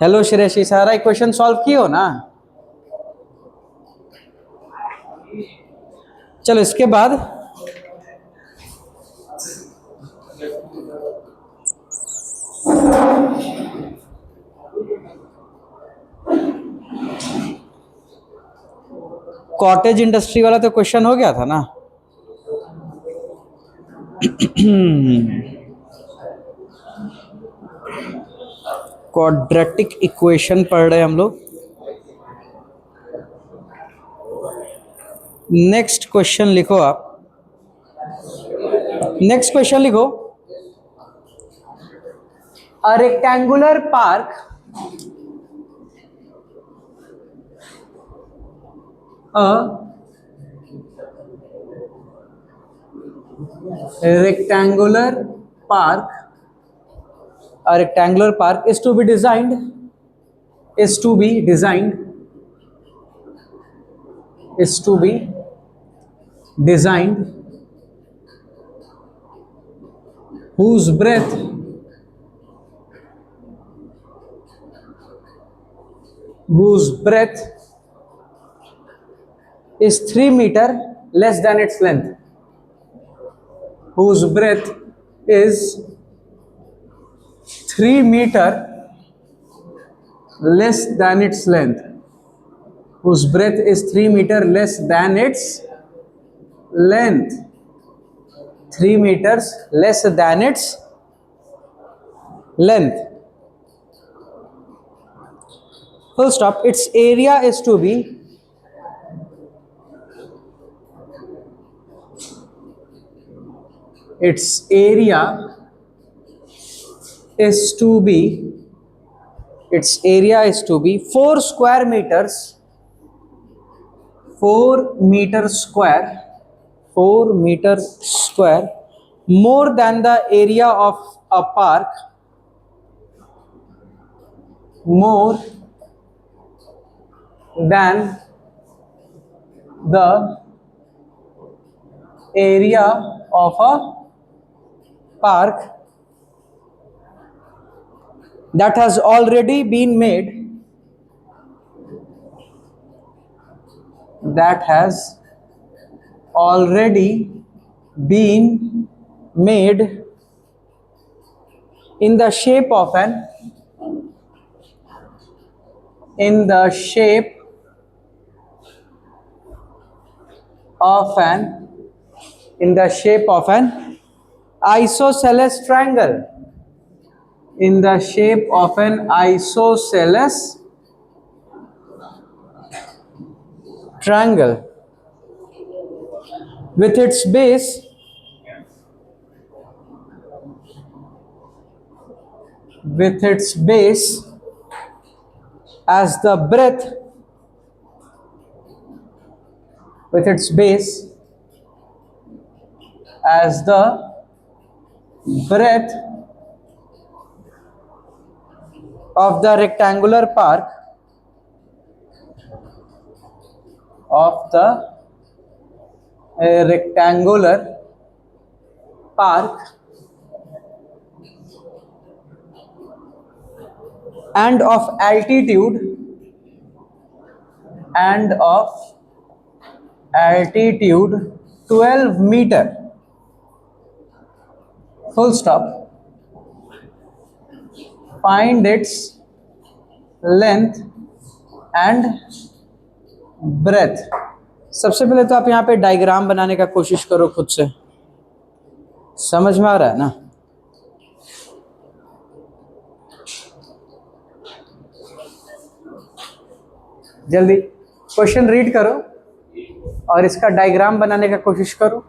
Hello Shreyasi, सारा equation solve किए हो ना? चलो इसके बाद कॉटेज इंडस्ट्री वाला तो क्वेश्चन हो गया था ना। क्वाड्रेटिक इक्वेशन पढ़ रहे हैं हम लोग। नेक्स्ट क्वेश्चन लिखो आप। नेक्स्ट क्वेश्चन लिखो। A rectangular park rectangular park a rectangular park is to be designed is to be designed is to be designed whose breadth is 3 meter less than its length, whose breadth is 3 meter less than its length, whose breadth is 3 meter less than its length, 3 meters less than its length, full stop. Its area is to be its area is to be 4 square meters, 4 meter square, 4 meter square more than the area of a park, more than the area of a park that has already been made, that has already been made in the shape of an isosceles triangle, in the shape of an isosceles triangle with its base as the breadth of the rectangular park and of altitude 12 meter, full stop. Find its length and breadth. सबसे पहले तो आप यहाँ पे diagram बनाने का कोशिश करो खुद से। समझ में आ रहा है ना? जल्दी क्वेश्चन रीड करो और इसका डायग्राम बनाने का कोशिश करो।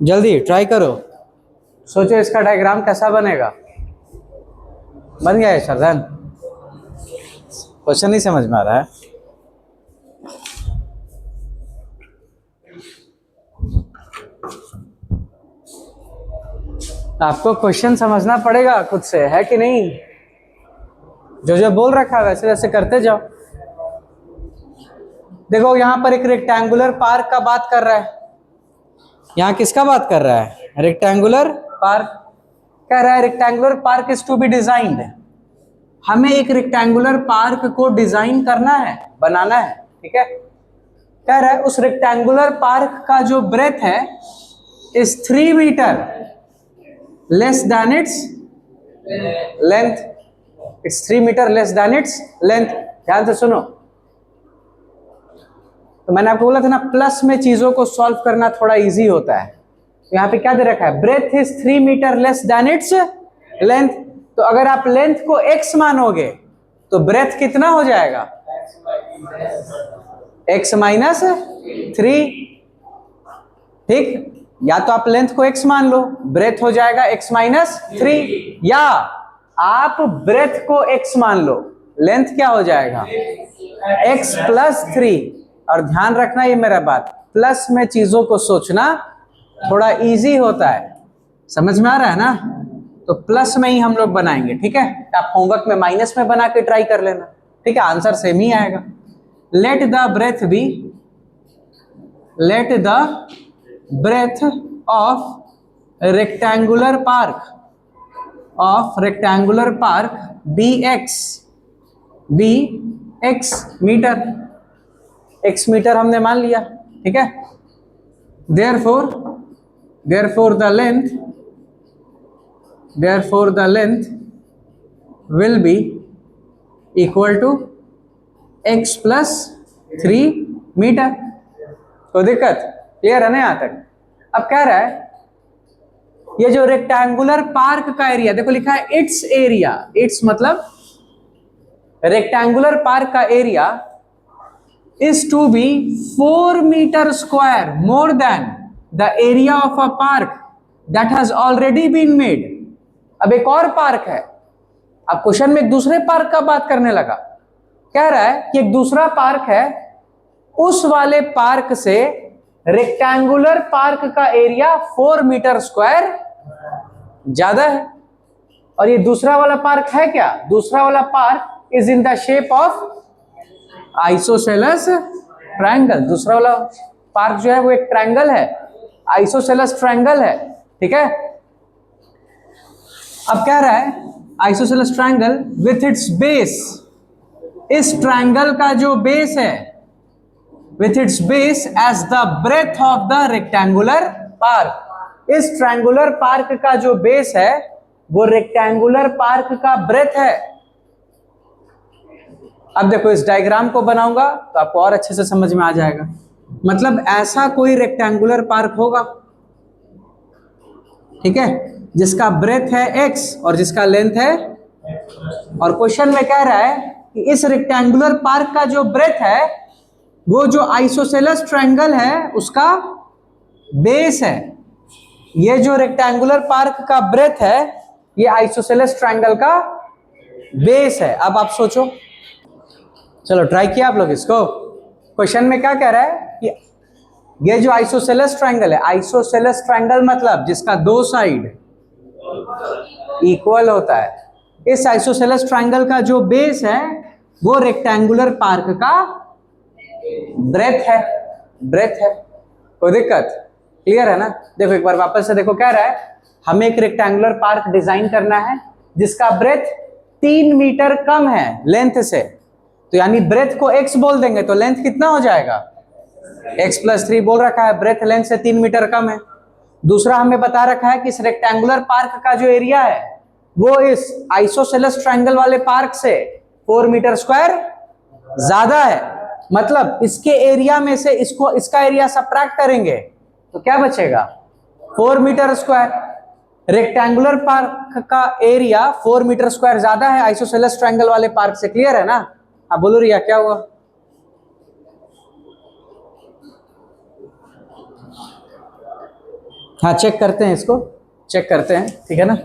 जल्दी ट्राई करो, सोचो इसका डायग्राम कैसा बनेगा। बन गया है सरदान? क्वेश्चन नहीं समझ में आ रहा है? आपको क्वेश्चन समझना पड़ेगा खुद से, है कि नहीं? जो जो बोल रखा है वैसे वैसे करते जाओ। देखो यहां पर एक रेक्टेंगुलर पार्क का बात कर रहा है। यहां किसका बात कर रहा है? Rectangular park. कह रहा है rectangular park is to be designed. हमें एक रेक्टेंगुलर पार्क को डिजाइन करना है, बनाना है, ठीक है। कह रहा है उस रेक्टेंगुलर पार्क का जो ब्रेथ है is 3 metre less than its length. Its 3 metre less than its length. ध्यान से सुनो, तो मैंने आपको बोला था ना प्लस में चीजों को सॉल्व करना थोड़ा इजी होता है। तो यहाँ पे क्या दे रखा है? Breadth is 3 metre less than its length. तो अगर आप लेंथ को x मानोगे तो ब्रेथ कितना हो जाएगा? x minus 3। ठीक, या तो आप लेंथ को x मान लो, ब्रेथ हो जाएगा x माइनस 3, या आप ब्रेथ को x मान लो, लेंथ क्या हो जाएगा? x plus 3। और ध्यान रखना ये मेरा बात, प्लस में चीजों को सोचना थोड़ा इजी होता है। समझ में आ रहा है ना? तो प्लस में ही हम लोग बनाएंगे, ठीक है। आप होमवर्क में माइनस में बना के ट्राई कर लेना, ठीक है, आंसर सेम ही आएगा। Let the breadth be, let the breadth of rectangular park be x metre. x metre हमने मान लिया, ठीक है। therefore the length will be equal to x plus 3 metre. कोई दिक्कत? क्लियर है ना यहाँ तक? अब कह रहा है ये जो रेक्टेंगुलर पार्क का एरिया, देखो लिखा है इट्स एरिया, इट्स मतलब रेक्टेंगुलर पार्क का area is to be 4 meter square more than the area of a park that has already been made। अब एक और पार्क है, अब क्वेश्चन में एक दूसरे पार्क का बात करने लगा। कह रहा है कि एक दूसरा पार्क है, उस वाले पार्क से रेक्टेंगुलर पार्क का एरिया 4 मीटर स्क्वायर ज्यादा है। और ये दूसरा वाला पार्क है क्या? दूसरा वाला park is in the shape of isosceles triangle. दूसरा वाला पार्क जो है वो एक ट्रायंगल है, आइसोसेलेस ट्रायंगल है, ठीक है। अब कह रहा है isosceles triangle with its base, इस ट्रायंगल का जो बेस है, with its base as the breadth of the rectangular park. इस ट्रायंगुलर पार्क का जो बेस है वो रेक्टेंगुलर पार्क का ब्रेथ है। अब देखो इस डायग्राम को बनाऊंगा तो आपको और अच्छे से समझ में आ जाएगा। मतलब ऐसा कोई रेक्टेंगुलर पार्क होगा, ठीक है, जिसका ब्रेथ है x और जिसका लेंथ है, और क्वेश्चन में कह रहा है कि इस रेक्टेंगुलर पार्क का जो ब्रेथ है वो जो आइसोसेलेस ट्रायंगल है उसका बेस है। ये जो रेक्टेंगुलर पार्क का ब्रेथ है ये आइसोसेलेस ट्रायंगल का बेस है। अब आप सोचो, चलो ट्राई किया आप लोग इसको। क्वेश्चन में क्या कह रहा है कि ये जो आइसोसेलेस ट्रायंगल है, आइसोसेलेस ट्रायंगल मतलब जिसका दो साइड इक्वल होता है, इस आइसोसेलेस ट्रायंगल का जो बेस है वो रेक्टेंगुलर पार्क का ब्रेथ है, ब्रेथ है। कोई दिक्कत? क्लियर है ना? देखो एक बार वापस से देखो, कह रहा है हमें एक रेक्टेंगुलर पार्क डिजाइन करना है जिसका ब्रेथ 3 मीटर कम है लेंथ से। तो यानी ब्रेथ को x बोल देंगे तो लेंथ कितना हो जाएगा? x प्लस 3 बोल रखा है, ब्रेथ लेंथ से 3 मीटर कम है। दूसरा हमें बता रखा है कि इस रेक्टेंगुलर पार्क का जो एरिया है वो इस आइसोसेलेस ट्रायंगल वाले पार्क से 4 मीटर स्क्वायर ज्यादा है। मतलब इसके एरिया में से इसका एरिया सबट्रैक्ट करेंगे तो क्या बचेगा 4 मीटर स्क्वायर। रेक्टेंगुलर पार्क का एरिया 4 मीटर स्क्वायर ज्यादा है आइसोसेलेस ट्रायंगल वाले पार्क से, क्लियर है ना? हाँ बोलो रिया क्या हुआ? हाँ चेक करते हैं, इसको चेक करते हैं, ठीक है ना?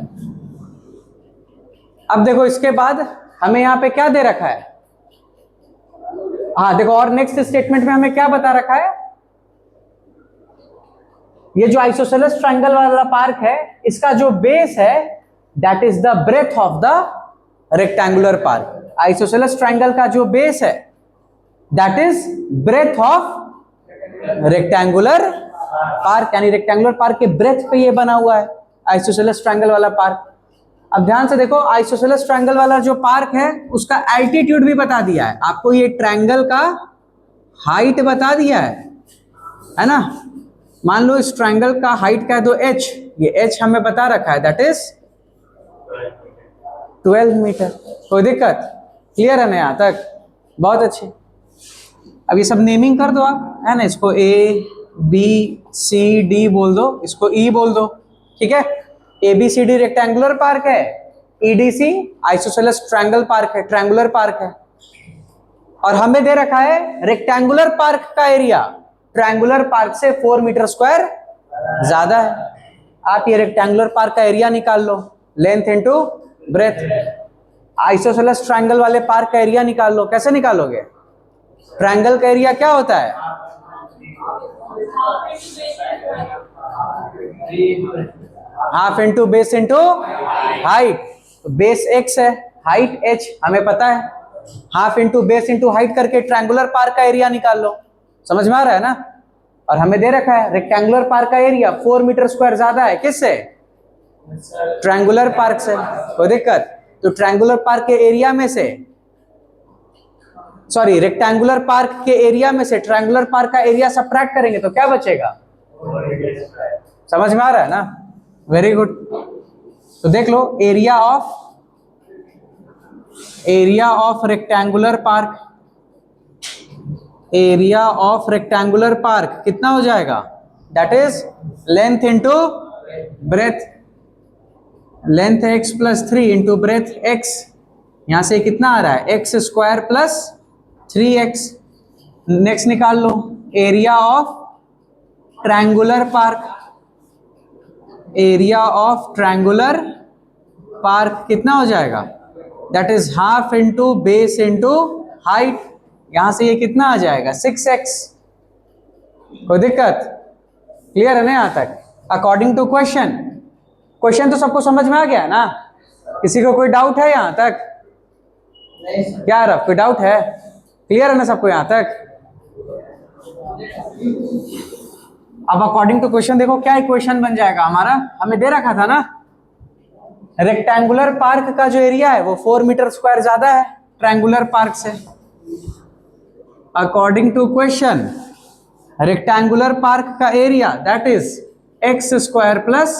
अब देखो इसके बाद हमें यहाँ पे क्या दे रखा है? हाँ देखो, और नेक्स्ट स्टेटमेंट में हमें क्या बता रखा है? ये जो आइसोसेलेस ट्रायंगल वाला पार्क है, इसका जो बेस है that is the breadth of the rectangular park. Isosceles triangle का जो बेस है that is breadth of rectangular park, यानी रेक्टेंगुलर पार्क के ब्रेथ पे ये बना हुआ है आइसोसेलेस ट्रायंगल वाला पार्क। अब ध्यान से देखो, आइसोसेलेस ट्रायंगल वाला जो पार्क है उसका एल्टीट्यूड भी बता दिया है आपको, ये ट्रायंगल का हाइट बता दिया है ना? मान लो इस ट्रायंगल का हाइट कह दो h, ये h हमें बता रखा है दैट इज 12 मीटर। कोई दिक्कत? क्लियर है ना यहाँ तक? बहुत अच्छे। अब ये सब नेमिंग कर दो आप, है ना? इसको A B C D बोल दो, इसको E बोल दो, ठीक है? ABCD रेक्टेंगुलर पार्क है, EDC आइसोसेलेस ट्रायंगल पार्क है, ट्रायंगुलर पार्क है। और हमें दे रखा है रेक्टेंगुलर पार्क का एरिया ट्रायंगुलर पार्क से 4 मीटर स्क्वायर ज्यादा है। आप ये रेक्टेंगुलर पार्क का एरिया निकाल लो, length into breadth. Isosceles triangle वाले पार्क का एरिया निकाल लो, कैसे निकालोगे? ट्रायंगल का एरिया क्या होता है? Half into base into height. तो बेस x है, हाइट h हमें पता है, half into base into height करके ट्रायंगुलर पार्क का एरिया निकाल लो। समझ में आ रहा है ना? और हमें दे रखा है रेक्टेंगुलर पार्क का एरिया 4 मीटर स्क्वायर ज्यादा है, किससे? ट्रायंगुलर पार्क से। कोई दिक्कत? तो ट्रायंगुलर पार्क के एरिया में से, सॉरी रेक्टेंगुलर पार्क के एरिया में से ट्रायंगुलर पार्क का एरिया सबट्रैक्ट करेंगे तो क्या बचेगा? समझ में आ रहा है ना? Very good. तो देख लो, area of rectangular park, area of rectangular park कितना हो जाएगा? That is length into breadth. Length x plus 3 into breadth x। यहां से कितना आ रहा है? x square plus 3x। Next निकाल लो area of triangular park. Area of triangular park कितना हो जाएगा? That is half into base into height. यहां से ये कितना आ जाएगा? 6x। कोई दिक्कत? क्लियर है ना यहां तक? According to question. क्वेश्चन तो सबको समझ में आ गया ना? किसी को कोई डाउट है यहां तक? क्या रहा, कोई डाउट है? क्लियर है ना सबको यहां तक? अब अकॉर्डिंग टू क्वेश्चन देखो क्या इक्वेशन बन जाएगा हमारा। हमें दे रखा था ना रेक्टेंगुलर पार्क का जो एरिया है वो 4 मीटर स्क्वायर ज्यादा है ट्रायंगुलर पार्क से। According to question rectangular park का area that is x square plus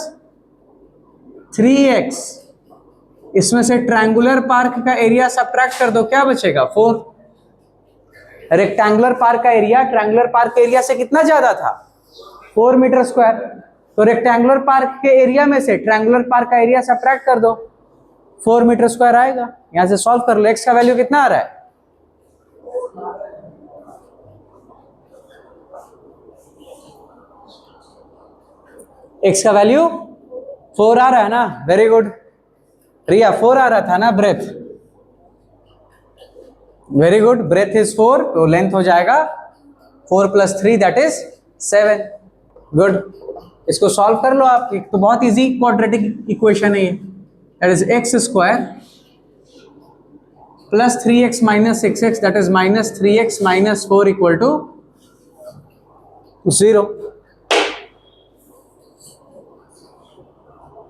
3x। इसमें से ट्रायंगुलर पार्क का एरिया सबट्रैक्ट कर दो, क्या बचेगा? 4। रेक्टेंगुलर पार्क का एरिया ट्रायंगुलर पार्क के एरिया से कितना ज्यादा था? 4 मीटर स्क्वायर। तो रेक्टेंगुलर पार्क के एरिया में से ट्रायंगुलर पार्क का एरिया सबट्रैक्ट कर दो, 4 मीटर स्क्वायर आएगा। यहां से सॉल्व कर लो, x का वैल्यू कितना आ रहा है? x का वैल्यू 4 आ रहा है ना? वेरी गुड रिया, 4 आ रहा था ना breadth? Very good, breadth is 4, तो लेंथ हो जाएगा 4 प्लस 3 दैट इज 7। गुड, इसको सॉल्व कर लो आप। तो बहुत इजी क्वाड्रेटिक इक्वेशन है ये। That is x square plus 3x minus 6x that is minus 3x minus 4 equal to 0।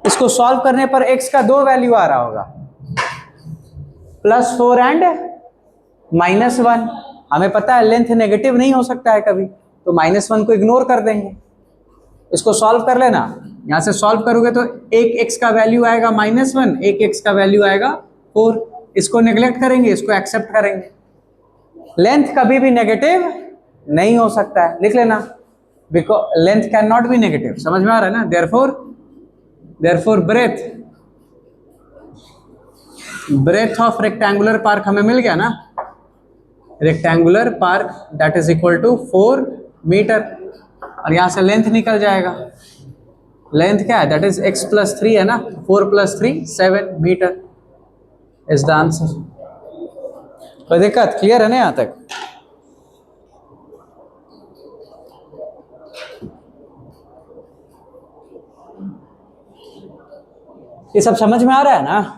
इसको सॉल्व करने पर x का 2 वैल्यू आ रहा होगा, +4 एंड -1। हमें पता है लेंथ नेगेटिव नहीं हो सकता है कभी, तो -1 को इग्नोर कर देंगे। इसको सॉल्व कर लेना, यहां से सॉल्व करोगे तो एक x का वैल्यू आएगा -1, एक x का वैल्यू आएगा 4। इसको नेग्लेक्ट करेंगे, इसको एक्सेप्ट करेंगे। लेंथ कभी भी नेगेटिव नहीं हो सकता है, लिख लेना। Because length can not be negative, समझ में आ रहा है ना? Therefore breadth of rectangular park हमें मिल गया ना, rectangular park that is equal to 4 metre, और यहां से लेंथ निकल जाएगा। लेंथ क्या है? दैट इज x प्लस 3 है ना, 4 plus 3 7 metre is the answer. कोई दिक्कत? क्लियर है ना यहां तक? ये सब समझ में आ रहा है ना?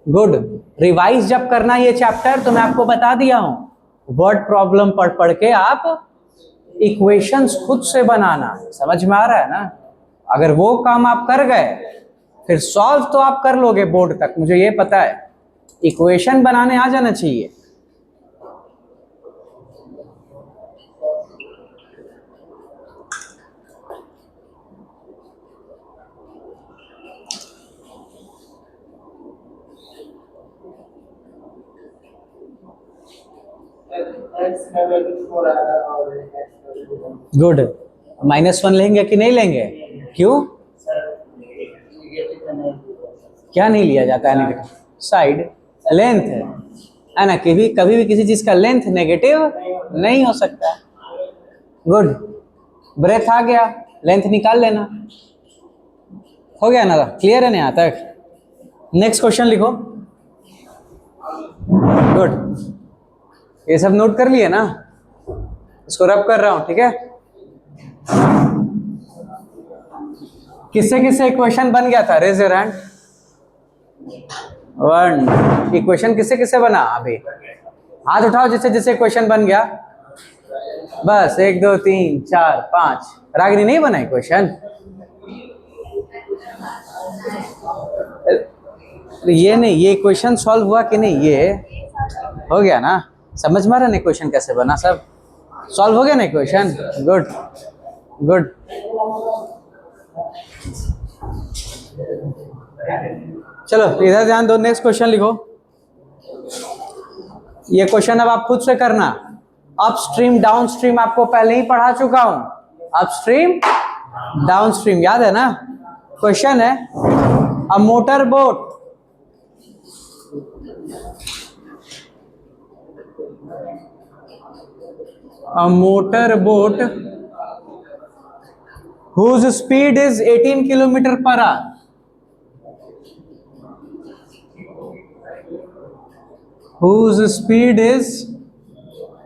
गुड। रिवाइज जब करना ये चैप्टर तो मैं आपको बता दिया हूं, वर्ड प्रॉब्लम पढ़ पढ़ के आप इक्वेशंस खुद से बनाना, समझ में आ रहा है ना? अगर वो काम आप कर गए फिर सॉल्व तो आप कर लोगे बोर्ड तक, मुझे ये पता है। इक्वेशन बनाने आ जाना चाहिए। गुड। -1 लेंगे कि नहीं लेंगे? क्यों? क्या नहीं लिया जाता है नेगेटिव? साइड लेंथ है ना, कभी भी किसी चीज का लेंथ नेगेटिव नहीं हो सकता। गुड। ब्रेथ आ गया, लेंथ निकाल लेना, हो गया ना? क्लियर है ना यहाँ तक? नेक्स्ट क्वेश्चन लिखो। गुड। ये सब नोट कर लिए ना? इसको रब कर रहा हूं, ठीक है? किससे किससे इक्वेशन बन गया था? Raise your hand. 1 इक्वेशन किससे किससे बना? अभी हाथ उठाओ जिससे जिससे इक्वेशन बन गया। बस 1 2 3 4 5। रागिनी नहीं बना इक्वेशन? ये नहीं, ये इक्वेशन सॉल्व हुआ कि नहीं? ये हो गया ना? समझ में आ रहा है ना इक्वेशन कैसे बना? सब सॉल्व हो गया ना इक्वेशन? Good good. चलो इधर ध्यान दो, नेक्स्ट क्वेश्चन लिखो। ये क्वेश्चन अब आप खुद से करना। अपस्ट्रीम डाउनस्ट्रीम आपको पहले ही पढ़ा चुका हूं, अपस्ट्रीम डाउनस्ट्रीम याद है ना? क्वेश्चन है a motor boat whose speed is 18 kilometer per hour, whose speed is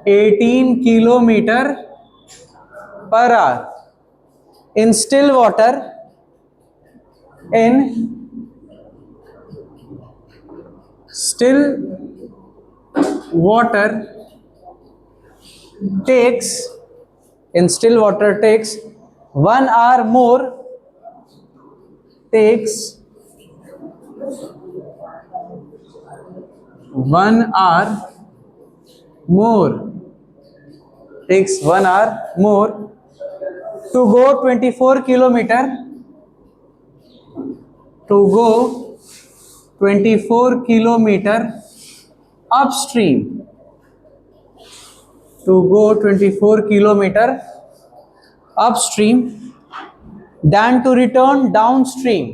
18 kilometer per hour in still water, takes 1 hour more, takes 1 hour more to go 24 kilometer, upstream, to go 24 kilometer upstream, than to return downstream,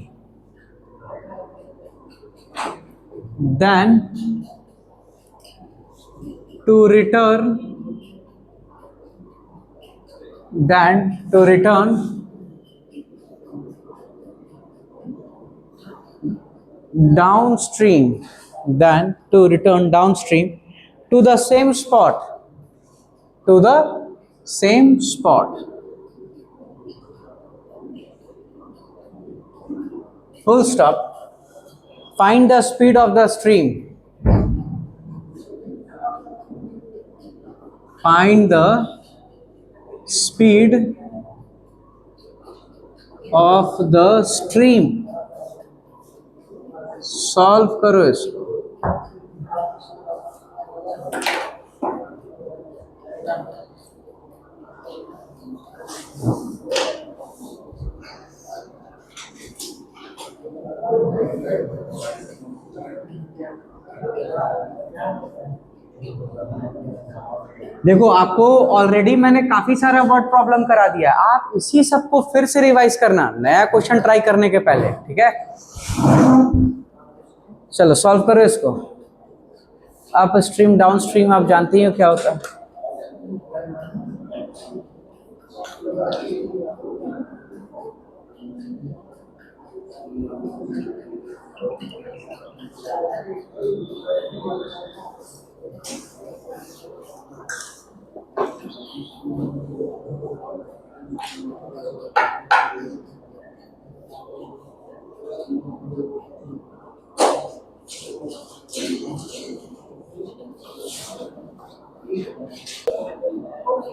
downstream to the same spot, full stop. Find the speed of the stream. Find the speed of the stream. Solve करो इसको। देखो आपको already मैंने काफी सारा word problem करा दिया, आप इसी सबको फिर से रिवाइज करना नया क्वेश्चन ट्राई करने के पहले, ठीक है। चलो सॉल्व करो इसको। अप स्ट्रीम डाउन स्ट्रीम आप जानती हो क्या होता है।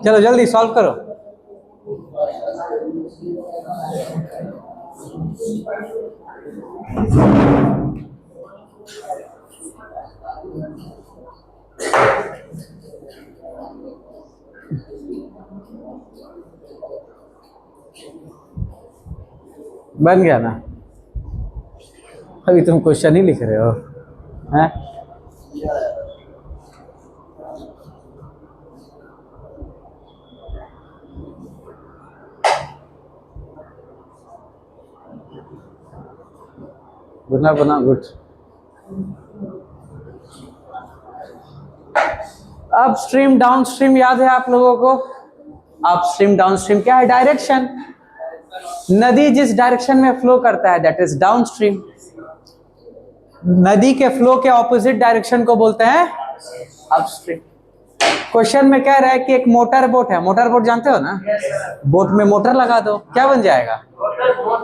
चलो जल्दी सॉल्व करो। बन गया ना, अभी तुम क्वेश्चन ही लिख रहे हो हैं। बना बना good. Up stream down stream याद है आप लोगों को। अप स्ट्रीम डाउन स्ट्रीम क्या है, डायरेक्शन। नदी जिस डायरेक्शन में फ्लो करता है दैट इज डाउन स्ट्रीम। नदी के फ्लो के ऑपोजिट डायरेक्शन को बोलते हैं अपस्ट्रीम। क्वेश्चन में कह रहा है कि एक मोटर बोट है, मोटर बोट जानते हो ना, बोट में मोटर लगा दो क्या बन जाएगा,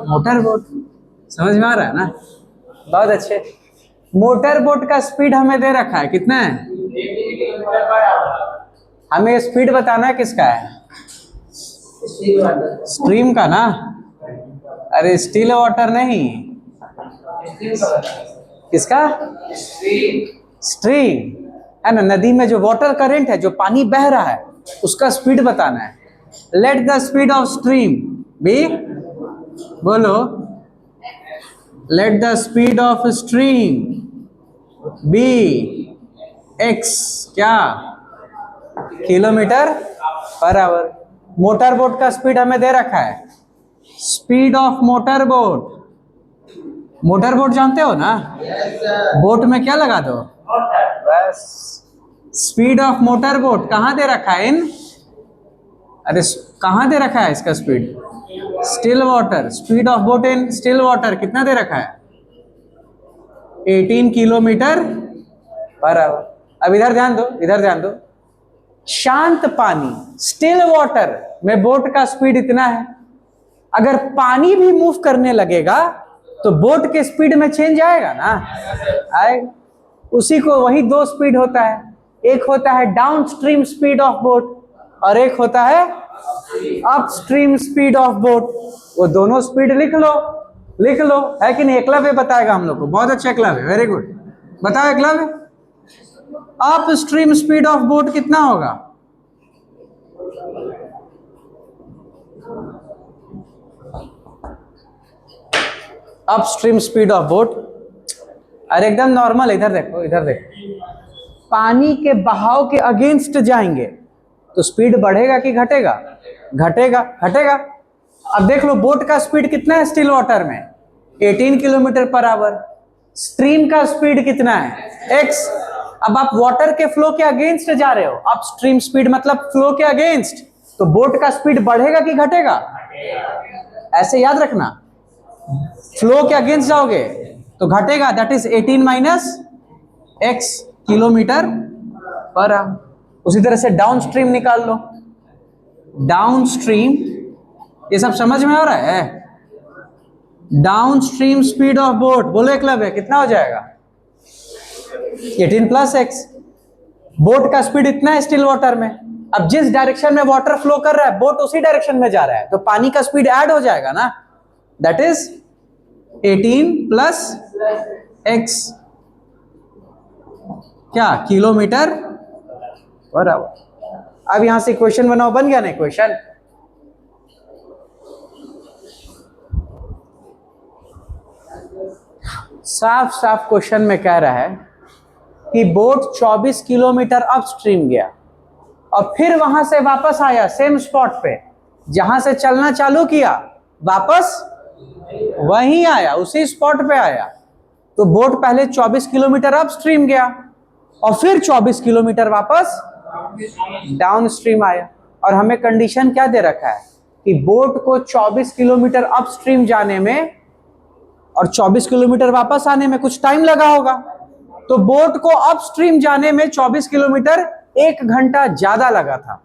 मोटर बोट। समझ में आ रहा है ना, बहुत अच्छे। मोटर बोट का स्पीड हमें दे रखा है, कितना है, हमें स्पीड बताना है, किसका है, स्ट्रीम का ना। अरे स्टील वाटर नहीं, किसका, स्ट्रीम है ना। नदी में जो वाटर करंट है, जो पानी बह रहा है, उसका स्पीड बताना है। Let the speed of stream B, बोलो, let the speed of stream B X, क्या, किलोमीटर पर आवर। मोटर बोट का स्पीड हमें दे रखा है, speed of motor boat. Motor boat जानते हो ना, बोट में क्या लगा दो, बस। स्पीड ऑफ मोटर बोट कहाँ दे रखा है इन, अरे कहाँ दे रखा है इसका speed, still water. Speed of boat in still water कितना दे रखा है, 18 किलोमीटर पर आवर। अब इधर ध्यान दो, इधर ध्यान दो। शांत पानी स्टिल वाटर में बोट का स्पीड इतना है। अगर पानी भी मूव करने लगेगा तो बोट के स्पीड में चेंज आएगा ना, आएगा। उसी को, वही दो स्पीड होता है, एक होता है down stream speed of boat और एक होता है up stream speed of boat. वो दोनों स्पीड लिख लो, लिख लो, है कि नहीं। एकलव्य बताएगा हम लोग को, बहुत अच्छा एकलव्य, वेरी गुड। बताओ Eklavya, upstream speed of boat कितना होगा, अपस्ट्रीम स्पीड ऑफ बोट। अरे एकदम नॉर्मल, इधर देखो, इधर देखो। पानी के बहाव के अगेंस्ट जाएंगे तो स्पीड बढ़ेगा कि घटेगा, घटेगा, घटेगा। अब देख लो बोट का स्पीड कितना है स्टिल वाटर में, 18 किलोमीटर पर आवर। स्ट्रीम का स्पीड कितना है, x। अब आप वाटर के फ्लो के अगेंस्ट जा रहे हो, अपस्ट्रीम स्पीड मतलब फ्लो के अगेंस्ट, तो बोट का स्पीड बढ़ेगा कि घटेगा, ऐसे याद रखना। फ्लो के अगेंस्ट जाओगे तो घटेगा, that is 18 minus x kilometre पर आवर। उसी तरह से डाउन स्ट्रीम निकाल लो, डाउन स्ट्रीम, ये सब समझ में आ रहा है। Down stream speed of boat, बोलो एकलव्य, कितना हो जाएगा, 18 प्लस x। बोट का स्पीड इतना है स्टिल वाटर में। अब जिस डायरेक्शन में वाटर फ्लो कर रहा है, बोट उसी डायरेक्शन में जा रहा है, तो पानी का स्पीड ऐड हो जाएगा ना, दैट इज 18 प्लस x, क्या, किलोमीटर पर आवर। अब यहां से इक्वेशन बनाओ, बन गया ना इक्वेशन। साफ साफ क्वेश्चन में कह रहा है कि बोट 24 किलोमीटर अपस्ट्रीम गया और फिर वहां से वापस आया सेम स्पॉट पे, जहां से चलना चालू किया वापस वहीं आया, उसी स्पॉट पे आया। तो बोट पहले 24 किलोमीटर अपस्ट्रीम गया और फिर 24 किलोमीटर वापस डाउनस्ट्रीम आया। और हमें कंडीशन क्या दे रखा है कि बोट को 24 किलोमीटर अपस्ट्रीम जाने में और 24 किलोमीटर वापस आने में कुछ टाइम लगा होगा। तो बोट को अपस्ट्रीम जाने में 24 किलोमीटर 1 घंटा ज्यादा लगा था,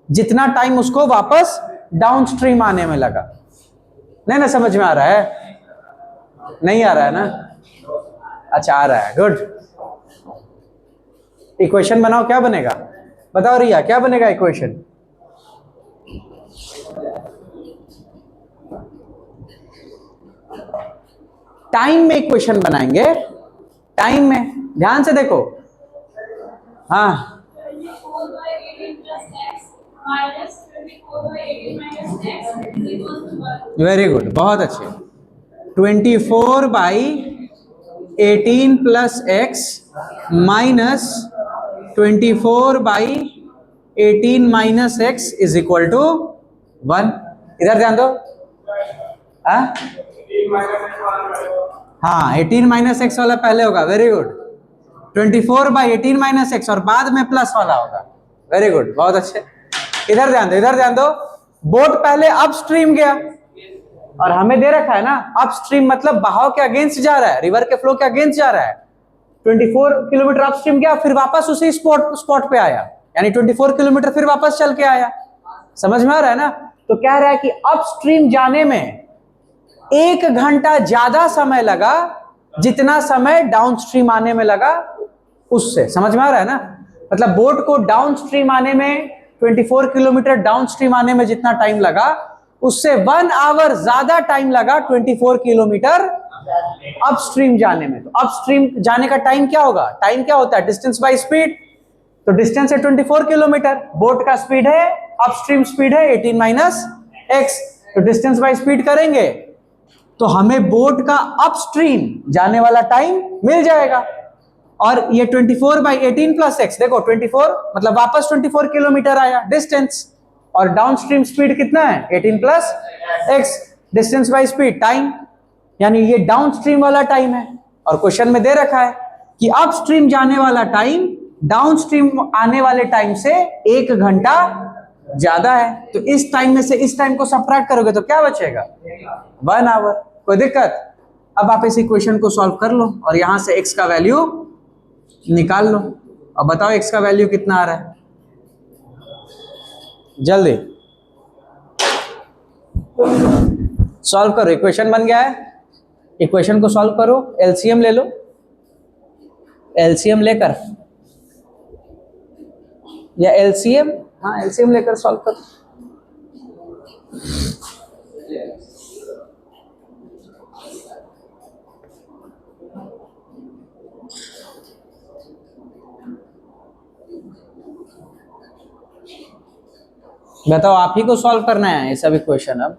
जितना टाइम उसको वापस डाउनस्ट्रीम आने में लगा। नहीं ना, समझ में आ रहा है? नहीं आ रहा है ना? अच्छा, आ रहा है, गुड। इक्वेशन बनाओ, क्या बनेगा बताओ रिया, क्या बनेगा इक्वेशन? टाइम में इक्वेशन बनाएंगे, टाइम में ध्यान से देखो। हाँ, वेरी गुड, बहुत अच्छे। 24/18 plus x minus 24/18 minus x is equal to 1। इधर ध्यान दो। हाँ, 18 माइनस एक्स वाला पहले होगा, वेरी गुड। 24/18 माइनस एक्स और बाद में प्लस वाला होगा, वेरी गुड, बहुत अच्छे। इधर ध्यान दो, इधर ध्यान दो। बोट पहले अपस्ट्रीम गया और हमें दे रखा है ना अपस्ट्रीम मतलब बहाव के अगेंस्ट जा रहा है, रिवर के फ्लो के अगेंस्ट जा रहा है। 24 किलोमीटर अपस्ट्रीम गया, फिर वापस उसी स्पॉट पे आया, यानी 24 किलोमीटर फिर वापस चल के आया। समझ में आ रहा है ना? तो कह रहा है कि अपस्ट्रीम जाने में 1 घंटा ज्यादा समय लगा जितना समय डाउनस्ट्रीम आने में लगा उससे। समझ में आ रहा है ना? मतलब बोट को डाउनस्ट्रीम आने में 24 किलोमीटर डाउनस्ट्रीम आने में जितना टाइम लगा उससे 1 आवर ज्यादा टाइम लगा 24 किलोमीटर अपस्ट्रीम जाने में। तो अपस्ट्रीम जाने का टाइम क्या होगा? टाइम क्या होता है? Distance by speed. तो डिस्टेंस है 24 किलोमीटर, बोट का स्पीड है, अपस्ट्रीम स्पीड है 18 माइनस एक्स। तो डिस्टेंस बाय स्पीड करेंगे तो हमें बोट का अपस्ट्रीम जाने वाला टाइम मिल जाएगा। और ये 24/18 प्लस एक्स, देखो 24 मतलब वापस 24 किलोमीटर आया डिस्टेंस, और डाउनस्ट्रीम स्पीड कितना है? 18 plus x, distance by speed time, यानी ये डाउनस्ट्रीम वाला टाइम है। और क्वेश्चन में दे रखा है कि अपस्ट्रीम जाने वाला टाइम डाउनस्ट्रीम आने वाले टाइम से 1 घंटा ज्यादा है। तो इस टाइम में से इस टाइम को सब्ट्रैक्ट करोगे तो क्या बचेगा? 1 आवर। कोई दिक्कत? अब आप इस इक्वेशन को सॉल्व कर लो और यहां से x का वैल्यू निकाल लो। अब बताओ x का वैल्यू कितना आ रहा है, जल्दी सॉल्व करो। इक्वेशन बन गया है, इक्वेशन को सॉल्व करो, एलसीएम ले लो, एलसीएम लेकर या एलसीएम, हाँ एलसीएम लेकर सॉल्व करो। बताओ, आप ही को सॉल्व करना है ये सब इक्वेशन। अब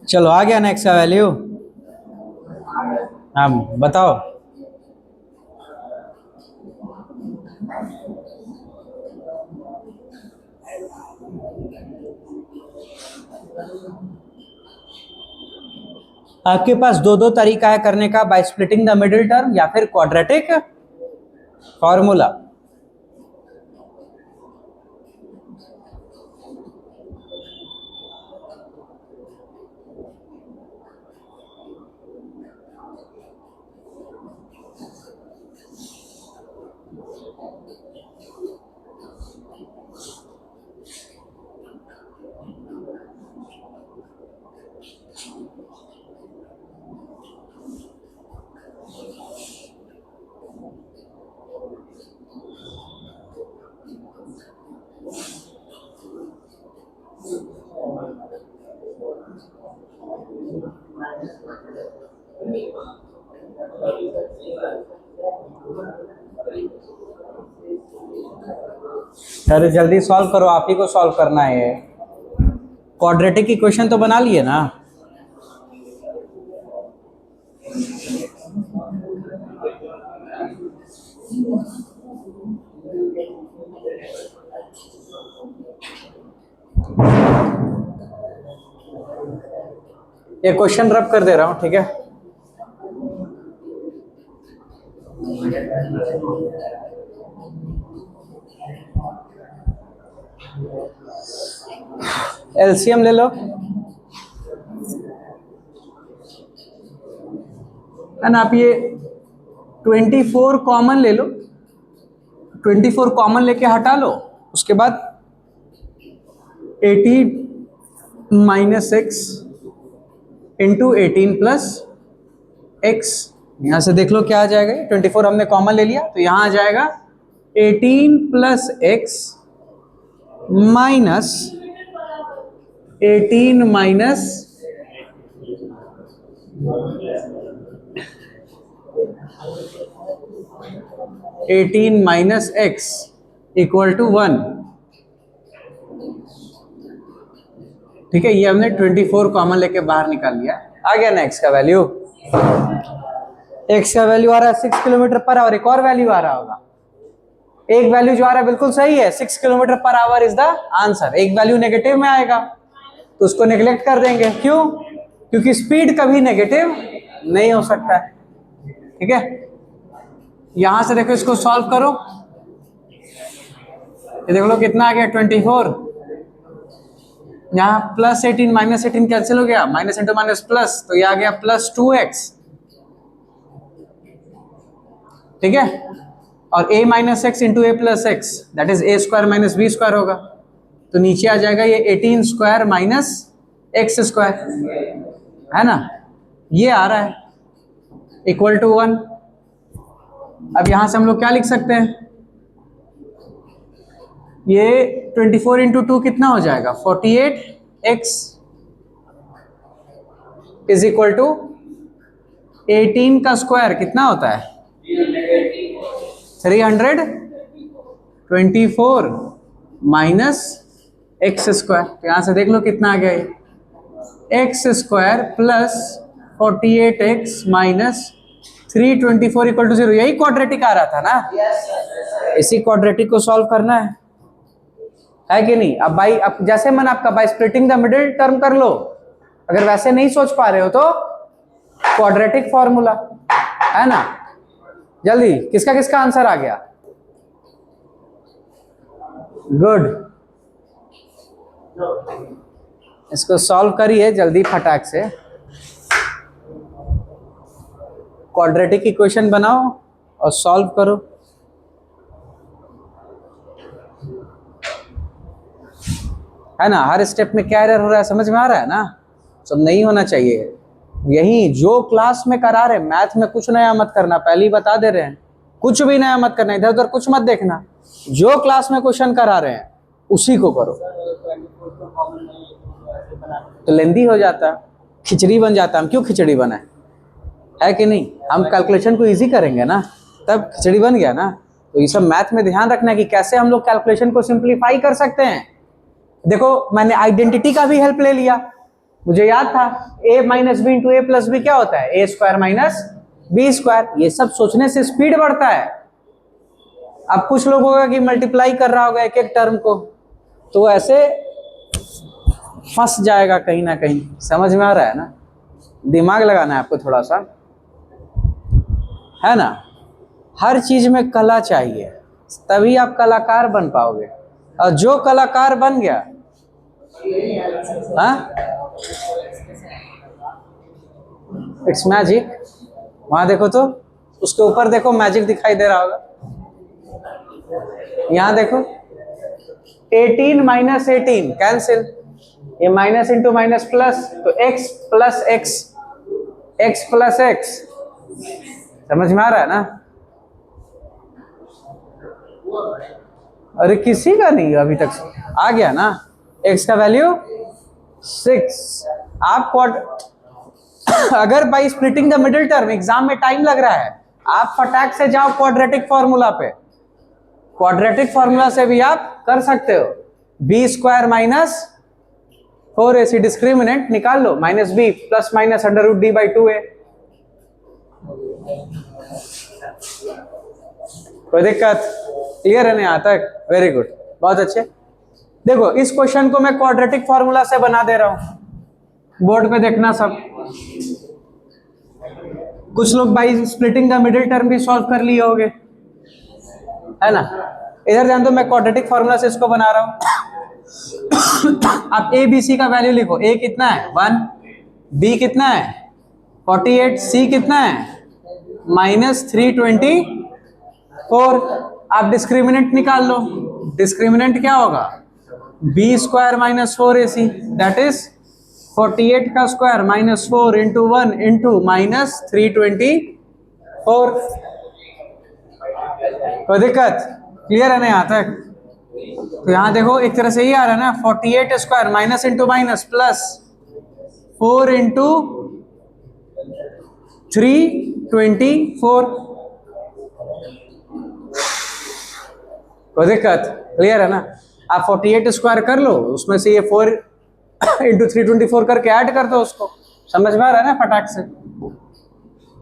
चलो आ गया ना x का वैल्यू। हाँ बताओ। आपके पास दो तरीका है करने का, bye splitting the middle term या फिर क्वाड्रेटिक फॉर्मूला। अरे जल्दी सॉल्व करो, आप ही को सॉल्व करना है। क्वाड्रेटिक इक्वेशन तो बना लिए ना? ये क्वेश्चन रब कर दे रहा हूं, ठीक है? एलसीएम ले लो, एंड आप ये 24 कॉमन ले लो, 24 कॉमन लेके हटा लो, उसके बाद 18 minus x into 18 plus x, यहां से देख लो क्या आ जाएगा। 24 हमने कॉमन ले लिया तो यहां आ जाएगा 18 plus x minus 18 minus 18 minus x equal to 1। ठीक है, ये हमने 24 कॉमन लेके बाहर निकाल लिया। आ गया ना एक्स का वैल्यू? एक्स का वैल्यू आ रहा है 6 किलोमीटर पर आवर। एक और वैल्यू आ रहा होगा, एक वैल्यू जो आ रहा है बिल्कुल सही है, 6 किलोमीटर पर आवर इज द आंसर। एक वैल्यू नेगेटिव में आएगा तो उसको नेग्लेक्ट कर देंगे। क्यों? क्योंकि स्पीड कभी नेगेटिव नहीं हो सकता है। ठीक है, यहां से देखो, इसको सॉल्व करो, ये देख लो कितना आ गया 24। यहाँ प्लस 18 माइनस 18 कैंसिल हो गया, माइनस इंटू माइनस प्लस, तो ये आ गया प्लस 2x। ठीक है, और a minus x into a plus x that is a square minus b square होगा, तो नीचे आ जाएगा ये 18 स्क्वायर माइनस एक्स स्क्वायर, है ना? ये आ रहा है इक्वल टू 1। अब यहां से हम लोग क्या लिख सकते हैं? ये 24 इंटू 2 कितना हो जाएगा? 48x इज इक्वल टू 18 का स्क्वायर कितना होता है? 324 माइनस एक्स स्क्वायर, तो यहां से देख लो कितना आ गया ये x square plus 48x minus 324 equal to 0। यही क्वाड्रेटिक आ रहा था ना? इसी क्वाड्रेटिक को सॉल्व करना है कि नहीं? अब बाई, अब जैसे मन आपका, by splitting the middle term कर लो। अगर वैसे नहीं सोच पा रहे हो तो क्वाड्रेटिक फॉर्मूला है ना। जल्दी, किसका किसका आंसर आ गया? गुड, इसको सॉल्व करिए जल्दी फटाक से। क्वाड्रेटिक इक्वेशन बनाओ और सॉल्व करो। है ना, हर स्टेप में क्या एरर हो रहा है समझ में आ रहा है ना? सब नहीं होना चाहिए। यही जो क्लास में करा रहे, मैथ में कुछ नया मत करना, पहले ही बता दे रहे हैं, कुछ भी नया मत करना, इधर उधर कुछ मत देखना। जो क्लास में क्वेश्चन करा रहे हैं उसी को करो, तो लेंदी हो जाता, खिचड़ी बन जाता। हम क्यों खिचड़ी बनाए, है कि नहीं? हम कैलकुलेशन को इजी करेंगे ना, तब खिचड़ी बन गया ना। तो ये सब मैथ में ध्यान रखना है कि कैसे हम लोग कैलकुलेशन को सिंप्लीफाई कर सकते हैं। देखो, मैंने आइडेंटिटी का भी हेल्प ले लिया, मुझे याद था a minus b into a plus b क्या होता है? A square minus b square. ये सब सोचने से स्पीड बढ़ता है। अब कुछ लोग होगा कि मल्टीप्लाई कर रहा होगा एक एक टर्म को, तो ऐसे फंस जाएगा कहीं ना कहीं। समझ में आ रहा है ना? दिमाग लगाना है आपको थोड़ा सा, है ना? हर चीज में कला चाहिए, तभी आप कलाकार बन पाओगे। और जो कलाकार बन गया, हाँ, इट्स मैजिक। वहां देखो तो, उसके ऊपर देखो, मैजिक दिखाई दे रहा होगा। यहां देखो 18 माइनस 18 कैंसिल, ये माइनस इंटू माइनस प्लस, तो x plus x, x plus x, समझ में आ रहा है ना? अरे किसी का नहीं अभी तक आ गया ना? x का वैल्यू 6। आप अगर by splitting the middle term exam में टाइम लग रहा है, आप फटाक से जाओ क्वाड्रेटिक फॉर्मूला पे। क्वाड्रेटिक फॉर्मूला से भी आप कर सकते हो। B square minus 4ac discriminant निकाल लो, minus B plus minus under root D by 2a। कोई दिक्कत? क्लियर है नहीं आता? वेरी गुड, बहुत अच्छे। देखो इस क्वेश्चन को मैं क्वाड्रेटिक फॉर्मूला से बना दे रहा हूं, बोर्ड पे देखना सब। कुछ लोग by splitting the middle term भी सॉल्व कर लिए होगे, है ना? इधर ध्यान दो, मैं क्वाड्रेटिक फॉर्मूला से इसको बना रहा हूं। आप ए बी सी का वैल्यू लिखो। ए कितना है 1, बी कितना है 48, सी कितना है माइनस 324। आप डिस्क्रिमिनेंट निकाल लो। डिस्क्रिमिनेंट क्या होगा? B square minus 4ac, that is 48 का square minus 4 into 1 into minus 324। कोई दिक्कत? क्लियर है नहीं यहाँ तक? तो यहां देखो एक तरह से ही आ रहा है ना, 48 square minus into minus plus 4 into 324। कोई दिक्कत? क्लियर है ना? आप 48 स्क्वायर कर लो, उसमें से ये 4 इंटू 324 करके ऐड कर दो उसको। समझ में आ रहा है ना फटाक से?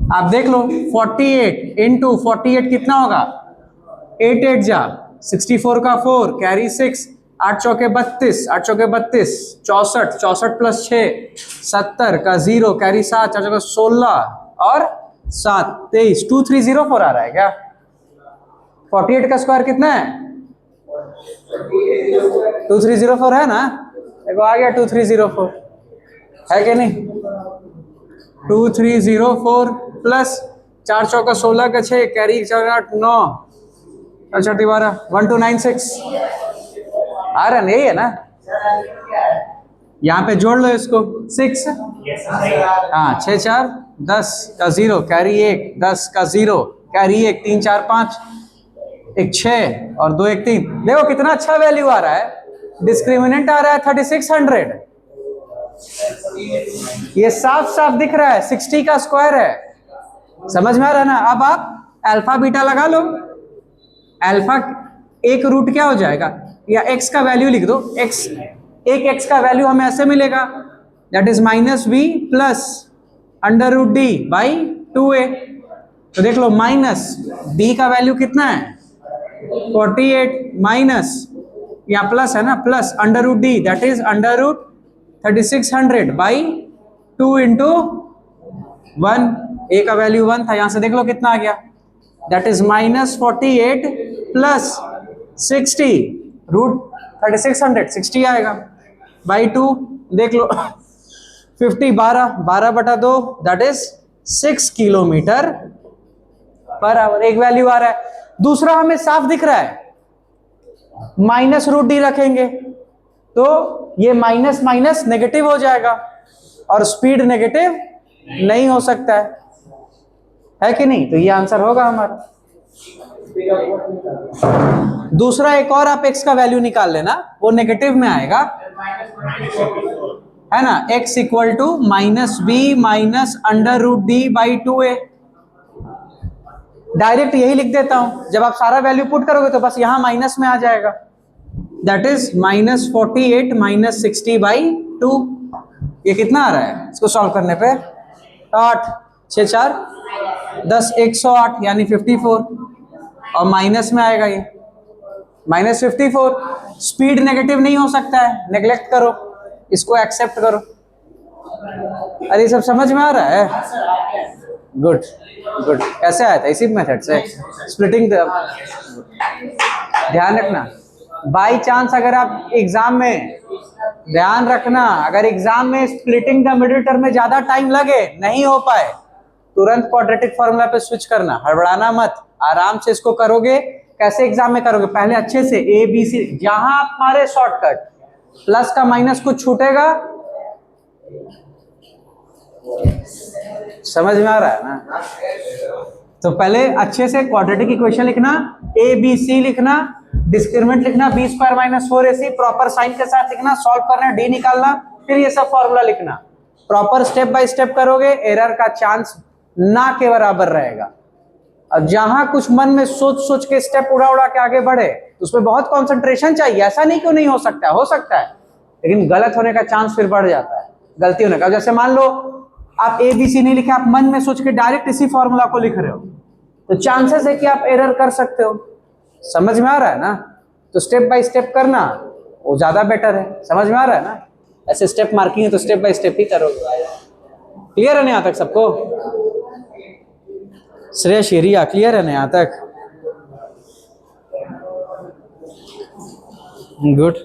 आप देख लो 48 इंटू 48 कितना होगा? 8 8 जा 64 का 4 कैरी 6, 8 चौके 32, 8 चौके 32, 64, 64 प्लस 6 70 का 0 कैरी 7, 4 चौके 16 और 7 23, 2304 आ रहा है क्या? 48 का स्क्वायर कितना है? 2304 है ना? देखो आ गया 2304, है कि नहीं? 2304 प्लस 4 चौका 16 का 6 कैरी 4 8 9 अच्छा 12 1296 आ रहा नहीं है ना? यहाँ पे जोड़ लो इसको 6, हाँ 6 4 10 का 0 कैरी 1, 10 का 0 कैरी 1, 3 4 5 1 6 और 2 1 3। देखो कितना अच्छा वैल्यू आ रहा है। डिस्क्रिमिनेंट आ रहा है 3600, ये साफ साफ दिख रहा है 60 का स्क्वायर है। समझ में आ रहा है ना? अब आप अल्फा बीटा लगा लो। अल्फा एक रूट क्या हो जाएगा, या x का वैल्यू लिख दो। x एक x का वैल्यू हमें ऐसे मिलेगा, that is minus B plus under root D by 2a। तो देख लो माइनस b का वैल्यू कितना है 48 माइनस या प्लस है ना, plus under root D that is under root 3600 by 2 into 1। a का वैल्यू 1 था, यहां से देख लो कितना आ गया, that is minus 48 plus 60 root 3600 60 आएगा बाई 2। देख लो 50 12 बटा 2 दैट इज 6 किलोमीटर पर आवर। एक वैल्यू आ रहा है। दूसरा हमें साफ दिख रहा है, माइनस रूट डी रखेंगे तो ये माइनस माइनस नेगेटिव हो जाएगा और स्पीड नेगेटिव नहीं हो सकता है कि नहीं? तो ये आंसर होगा हमारा। दूसरा एक और आप x का वैल्यू निकाल लेना, वो नेगेटिव में आएगा, है ना? x equal to minus b minus under root D by 2a। Direct यही लिख देता हूं, जब आप सारा वैल्यू पुट करोगे तो बस यहां माइनस में आ जाएगा, that is minus 48 minus 60 by 2। ये कितना आ रहा है इसको सॉल्व करने पे? 8 6 4 10 108 यानी 54 और माइनस में आएगा ये माइनस 54। स्पीड नेगेटिव नहीं हो सकता है, नेग्लेक्ट करो, इसको एक्सेप्ट करो। अरे ये सब समझ में आ रहा है? Good good. कैसे आया था? इसी मेथड से स्प्लिटिंग। ध्यान रखना बाई चांस अगर आप एग्जाम में, ध्यान रखना अगर एग्जाम में स्प्लिटिंग द मिडिल टर्म में ज्यादा टाइम लगे, नहीं हो पाए, तुरंत क्वाड्रेटिक फॉर्मूला पे स्विच करना, हड़बड़ाना मत, आराम से इसको करोगे। कैसे एग्जाम में करोगे? पहले अच्छे से ए बी सी, जहां आप मारे शॉर्टकट प्लस का माइनस कुछ छूटेगा, समझ में आ रहा है ना? तो पहले अच्छे से क्वाड्रेटिक इक्वेशन लिखना, ए बी सी लिखना, डिस्क्रिमिनेंट लिखना, b square minus 4ac proper sign के साथ लिखना, सॉल्व करना, डी निकालना, फिर ये सब फॉर्मूला लिखना। प्रॉपर स्टेप बाय स्टेप करोगे, एरर का चांस ना के बराबर रहेगा। अब जहां कुछ मन में सोच सोच के स्टेप उड़ा उड़ा के आगे बढ़े, उसमें बहुत कंसंट्रेशन चाहिए। ऐसा नहीं क्यों नहीं हो सकता, हो सकता है, लेकिन गलत होने का चांस फिर बढ़ जाता है, गलती होने का। जैसे मान लो आप ए बी सी नहीं लिखे, आप मन में सोच के डायरेक्ट इसी फॉर्मूला को लिख रहे हो, तो चांसेस है कि आप एरर कर सकते हो। समझ में आ रहा है ना? तो स्टेप बाय स्टेप करना वो ज्यादा बेटर है। समझ में आ रहा है ना? ऐसे स्टेप मार्किंग है तो स्टेप बाय स्टेप ही करो। क्लियर है नहीं यहाँ तक सबको? श्रेयस रिया क्लियर है नहीं यहाँ तक? गुड।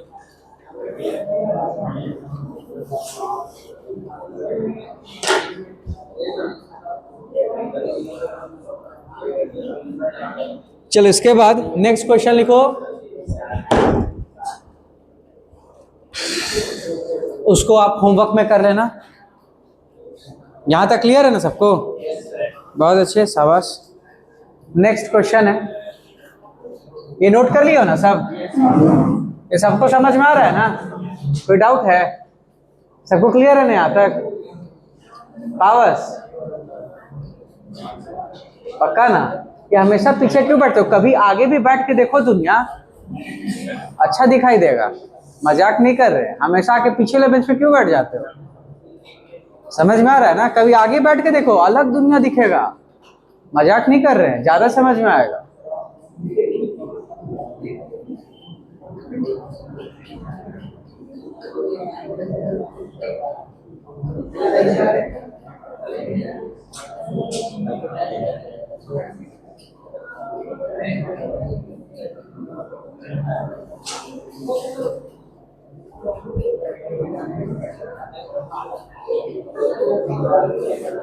चलो इसके बाद नेक्स्ट क्वेश्चन लिखो। उसको आप होमवर्क में कर लेना। यहां तक क्लियर है ना सबको? बहुत अच्छे, शाबाश। नेक्स्ट क्वेश्चन है, ये नोट कर लियो ना सब? ये सबको समझ में आ रहा है ना? कोई डाउट है? सबको क्लियर है ना यहां तक? पावस पक्का ना? कि हमेशा पीछे क्यों बैठते हो? कभी आगे भी बैठ के देखो, दुनिया अच्छा दिखाई देगा। मजाक नहीं कर रहे, हमेशा आके पिछले बेंच पे क्यों बैठ जाते हो? समझ में आ रहा है ना? कभी आगे बैठ के देखो, अलग दुनिया दिखेगा। मजाक नहीं कर रहे हैं, ज्यादा समझ में आएगा।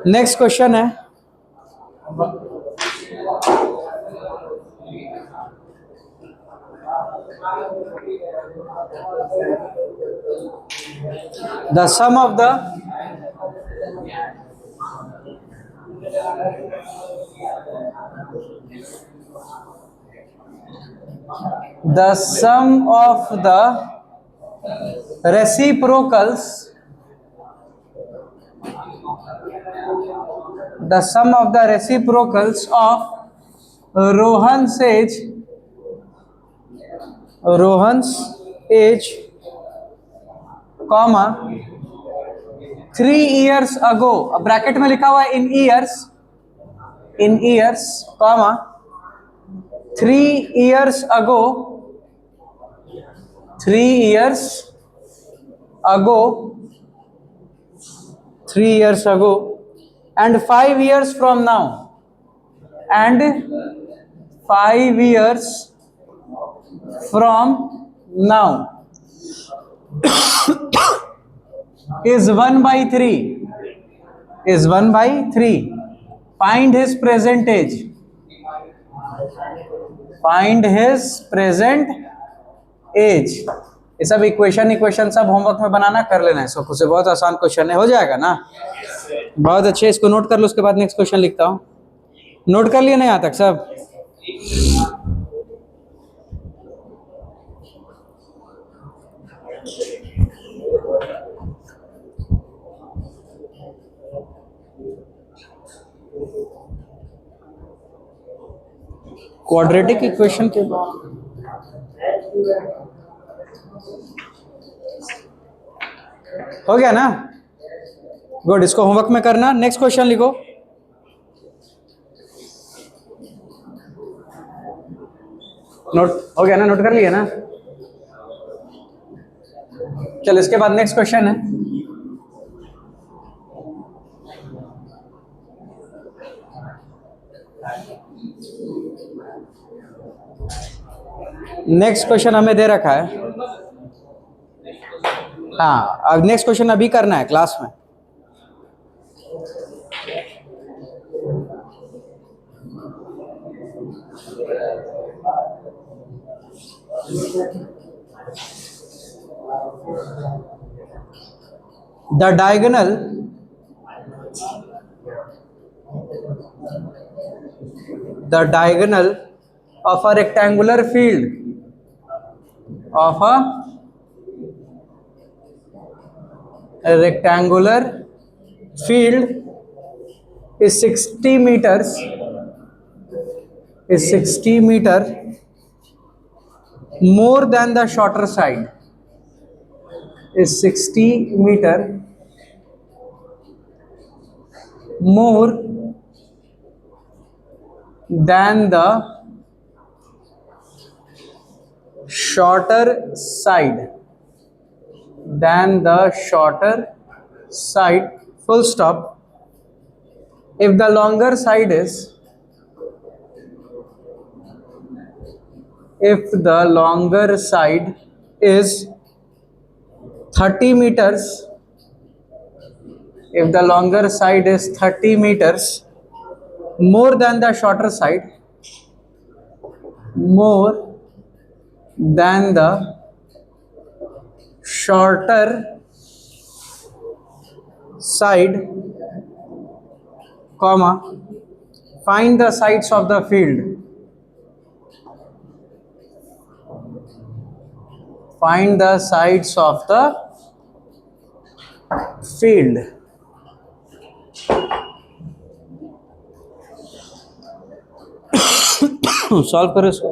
नेक्स्ट क्वेश्चन है, the sum of the reciprocals, the sum of the reciprocals of Rohan's age, comma 3 years ago, अब ब्रैकेट में लिखा हुआ है in years, comma 3 years ago, 3 years ago and 5 years from now, and 5 years from now is 1/3, is 1/3. Find his present age. Find his present age. ये सब equation सब homework में बनाना, कर लेना है। इसको खुद से, बहुत आसान क्वेश्चन है, हो जाएगा ना? बहुत अच्छे, इसको नोट कर लो। उसके बाद नेक्स्ट क्वेश्चन लिखता हूँ। नोट कर लिए ना यहाँ तक सब? क्वाड्रेटिक इक्वेशन के बाद हो गया ना? गुड, इसको होमवर्क में करना। नेक्स्ट क्वेश्चन लिखो। नोट हो गया ना? नोट कर लिया ना? चलो इसके बाद नेक्स्ट क्वेश्चन है, नेक्स्ट क्वेश्चन हमें दे रखा है। हाँ, अब नेक्स्ट क्वेश्चन अभी करना है क्लास में। The diagonal of a rectangular field of a rectangular field is 60 meters, more than the shorter side, is 60 meter more than the shorter side, full stop. If the longer side is 30 meters, if the longer side is 30 meters more than the shorter side, comma, find the sides of the field. Find the sides of the field. Solve करो इसको.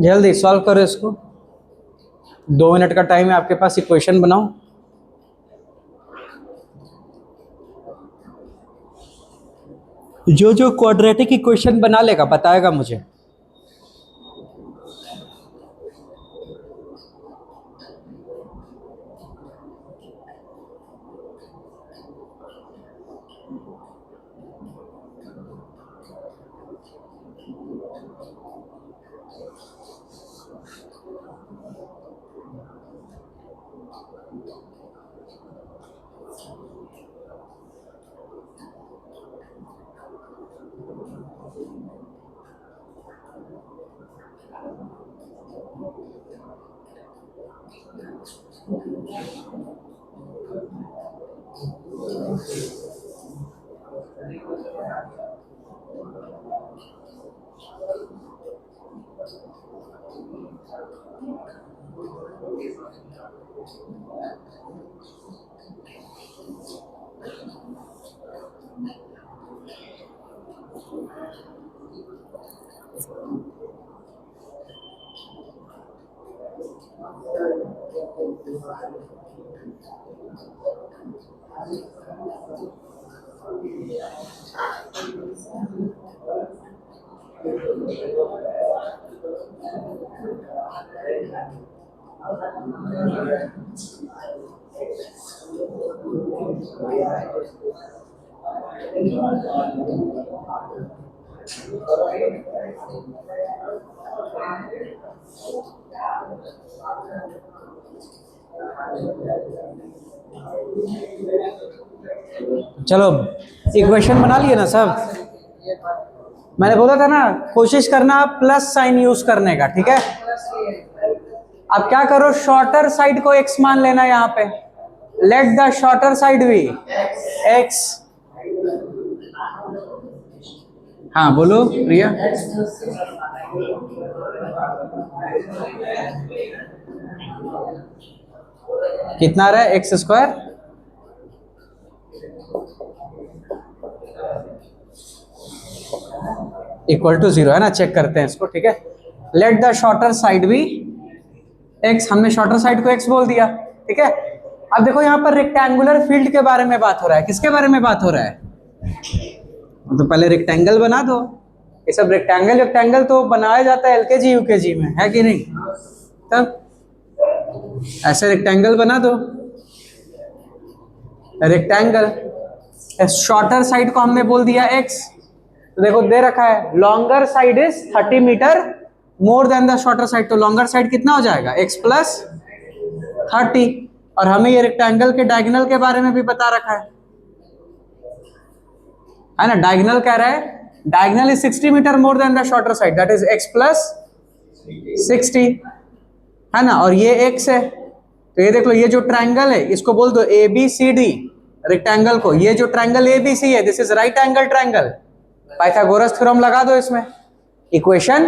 जल्दी solve करो इसको. 2 minute का time है आपके पास. Equation बनाओ. जो क्वाड्रेटिक इक्वेशन बना लेगा बताएगा मुझे. चलो इक्वेशन बना लिए ना सब. मैंने बोला था ना कोशिश करना प्लस साइन यूज करने का. ठीक है. अब क्या करो, शॉर्टर साइड को x मान लेना. यहाँ पे let the shorter side be x. हाँ बोलो प्रिया. कितना आ रहा है एक्स स्क्वायर? इक्वल टू 0 है ना. चेक करते हैं इसको. ठीक है. Let the shorter side be x. हमने शॉर्टर साइड को x बोल दिया. ठीक है. अब देखो यहाँ पर रेक्टेंगुलर फील्ड के बारे में बात हो रहा है. किसके बारे में बात हो रहा है? तो पहले रेक्टेंगल बना दो. ये सब रेक्टेंगल तो बनाया जाता है एलकेजी यूकेजी में, है कि नहीं? तब ऐसे रेक्टेंगल बना दो. रेक्टेंगल शॉर्टर साइड को हमने बोल दिया x, तो देखो दे रखा है longer side is 30 metre more than the shorter side, तो लॉन्गर साइड कितना हो जाएगा x प्लस 30, और हमें ये रेक्टेंगल के डायगोनल के बारे में भी बता रखा है ना, डायगोनल कह रहा है diagonal is 60 metre more than the shorter side, that is x plus 60, है ना, और ये x है, तो ये देख लो ये जो ट्रायंगल है इसको बोल दो ABCD रेक्टेंगल को, ये जो ट्रायंगल ABC है this is right angle triangle, Pythagoras theorem लगा दो इसमें, इक्वेशन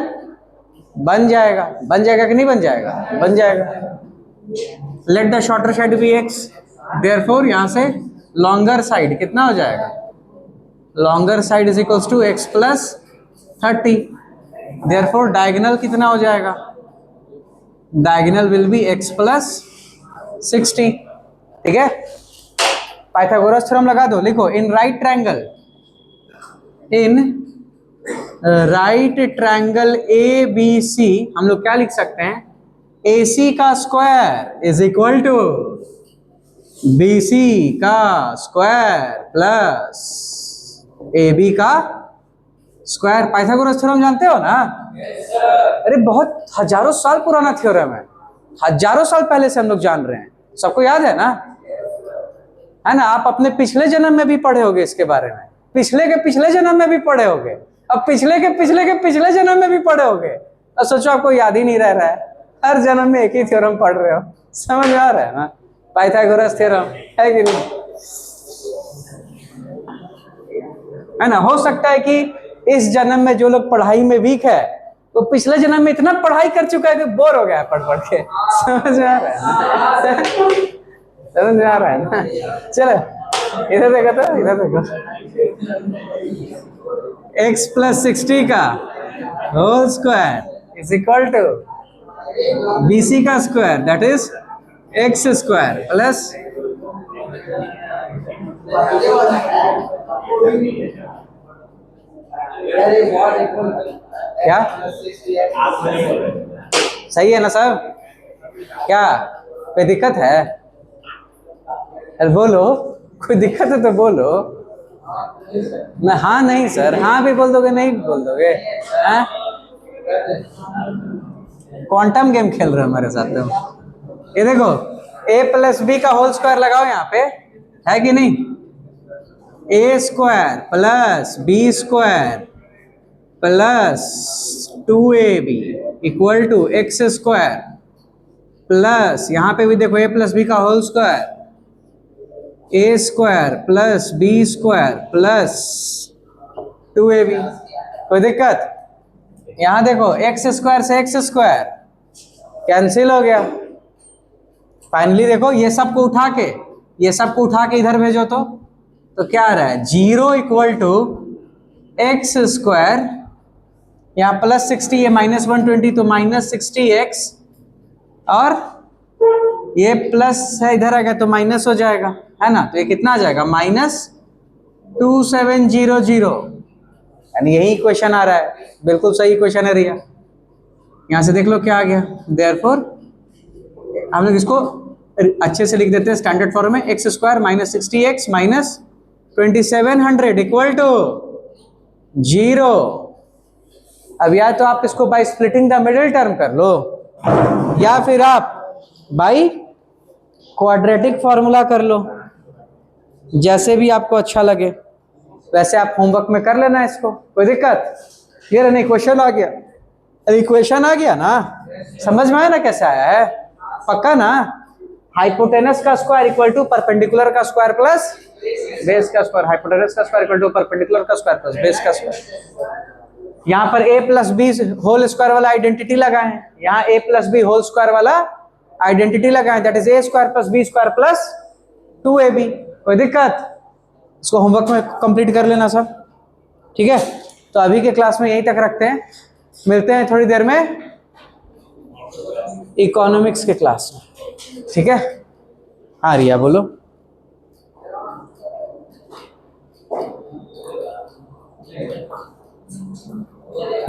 बन जाएगा कि नहीं बन जाएगा, बन जाएगा। Let the shorter side be x, therefore यहां से लॉन्गर साइड कितना हो जाएगा, longer side is equals to x plus 30, therefore diagonal कितना हो जाएगा, diagonal will be x plus 60, ठीक है। पाइथागोरस थ्योरम लगा दो, लिखो in right triangle, in right triangle ABC हम लोग क्या लिख सकते हैं, AC का square is equal to BC का स्क्वायर प्लस AB का स्क्वायर। पाइथागोरस थ्योरम जानते हो ना? अरे बहुत हजारों साल पुराना थ्योरम है, हजारों साल पहले से हम लोग जान रहे हैं, सबको याद है ना, है ना। आप अपने पिछले जन्म में भी पढ़े होगे इसके बारे में, पिछले के पिछले जन्म में भी पढ़े होगे, अब पिछले के पिछले के पिछले जन्म में भी पढ़े होगे, और सोचो आपको याद ही नहीं रह रहा है, हर जन्म में एक ही थ्योरम पढ़ रहे हो, समझ आ रहा है ना, पाइथागोरस थ्योरम है कि नहीं, है ना। हो सकता है कि इस जन्म में जो लोग पढ़ाई में वीक है तो पिछले जन्म में इतना पढ़ाई कर चुका है कि बोर हो गया है पढ़ पढ़ के, समझ आ रहा है ना, समझ आ रहा है ना। चलो इधर देखो, तो इधर देखो, x प्लस 60 का whole square is equal to BC का square that is x square plus क्या, सही है ना सब, क्या कोई दिक्कत है, अरे बोलो, कोई दिक्कत है तो बोलो, मैं हाँ नहीं सर, हाँ भी बोल दोगे, नहीं बोल दोगे, हाँ क्वांटम गेम खेल रहे हो हमारे साथ तुम। ये देखो a प्लस बी का होल स्क्वायर लगाओ यहाँ पे, है कि नहीं, a square plus b square plus 2ab equal to x square plus यहाँ पे भी देखो a प्लस बी का whole square a square plus b square plus 2ab, कोई दिक्कत, यहां देखो x स्क्वायर से x स्क्वायर कैंसिल हो गया, फाइनली देखो ये सबको उठा के, ये सबको उठा के इधर भेजो तो क्या आ रहा है, 0 इक्वल टू एक्स स्क्वायर, यहाँ प्लस 60 ये माइनस 120 तो माइनस 60x, और ये प्लस है इधर आ गया तो माइनस हो जाएगा, है ना, तो ये कितना आ जाएगा माइनस 2700, यानी यही इक्वेशन आ रहा है, बिल्कुल सही इक्वेशन है रिया। यहाँ से देख लो क्या आ गया, देयरफॉर हम लोग इसको अच्छे से लिख देते हैं स्टैंडर्ड फॉर्म में, x square minus 60x minus 2700 equal to 0। अब या तो आप इसको by splitting the middle term कर लो, या फिर आप बाय क्वाड्रेटिक फॉर्मूला कर लो, जैसे भी आपको अच्छा लगे वैसे आप होमवर्क में कर लेना इसको, कोई दिक्कत, क्लियर है, इक्वेशन आ गया, इक्वेशन आ गया ना, समझ में आया ना कैसे आया है, पक्का ना। हाइपोटेनस का स्क्वायर इक्वल टू परपेंडिकुलर का स्क्वायर प्लस बेस का स्क्वायर, हाइपोटेनस का स्क्वायर इक्वल टू परपेंडिकुलर का स्क्वायर प्लस बेस का स्क्वायर। यहाँ पर a plus b whole square वाला आइडेंटिटी लगाए, यहाँ a plus b whole square वाला आइडेंटिटी लगाए, that is a square plus b square plus 2ab, कोई दिक्कत, इसको होमवर्क में कंप्लीट कर लेना सब, ठीक है। तो अभी के क्लास में यहीं तक रखते हैं, मिलते हैं थोड़ी देर में इकोनॉमिक्स के क्लास में, ठीक है। हाँ रिया बोलो,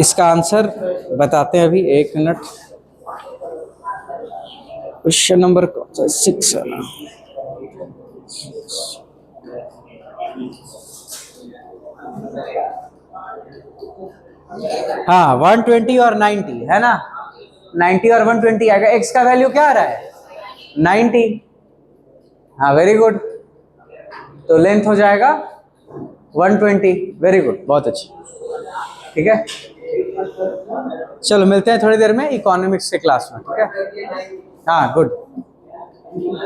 इसका आंसर बताते हैं अभी, 1 मिनट, क्वेश्चन नंबर 6 है ना, हाँ 120 और 90 है ना, 90 और 120 आएगा। x का वैल्यू क्या आ रहा है 90। हाँ वेरी गुड, तो लेंथ हो जाएगा 120। वेरी गुड, बहुत अच्छी, ठीक है। चलो मिलते हैं थोड़ी देर में इकोनॉमिक्स के क्लास में, ठीक है। हाँ गुड।